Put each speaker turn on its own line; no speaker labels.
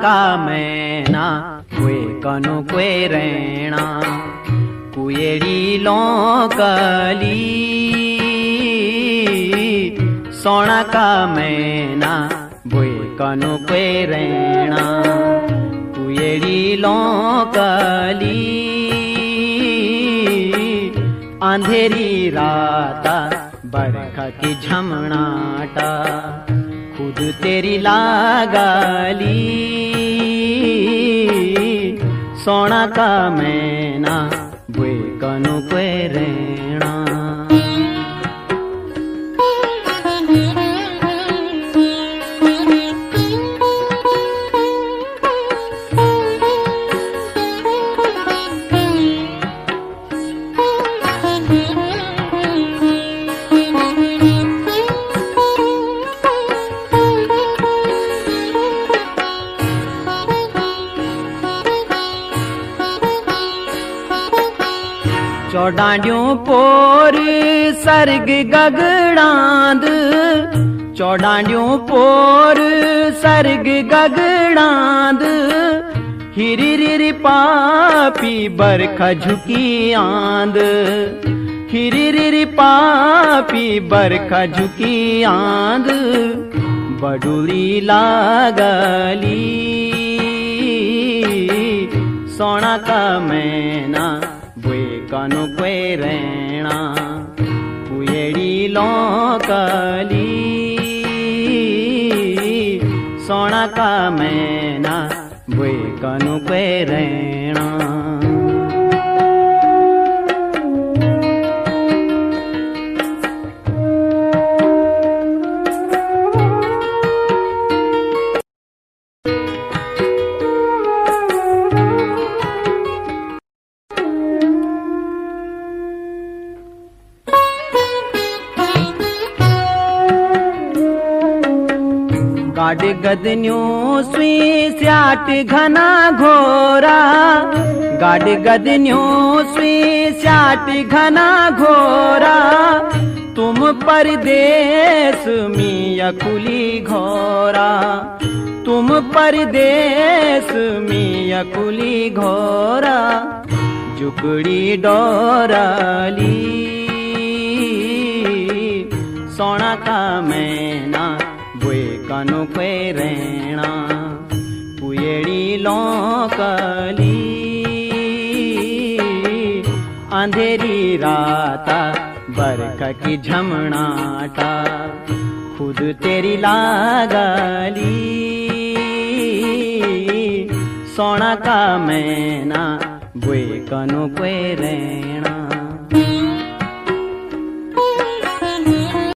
का मैना कुए कनु कुए रैणा कुएड़ी लौकली सोना का मैना बुए कनु कुए रैणा कुएड़ी लौकली अंधेरी राता बरखा की झमनाटा खुद तेरी लागली सोना का मैना बुए कनु कुए रैणा। चौडांडियों पोर सर्ग गगड़ांद चौडांडियों पोर सर्ग गगड़ांद हिरी रिरी पापी बरखा झुकी आंद हिरी रिरी पापी बरखा झुकी आंद बडुली लागली सोना का मैना बुए कनु कुए रैणा कुएड़ी लौकली सोना का मैना बुए कनु कुए रैणा। गाड गदन्यों सुई स्याट घना घोरा गाड गदन्यों सुई स्याट घना घोरा तुम परदेस मिया कुली घोरा तुम परदेस मिया कुली घोरा जुगड़ी डोराली सोना का मैना बुए कनु कुए रैणा कुएड़ी लौकली अंधेरी राता बरखा की झमनाटा खुद तेरी लागली सोना का मैना बुए कनु कुए रैणा।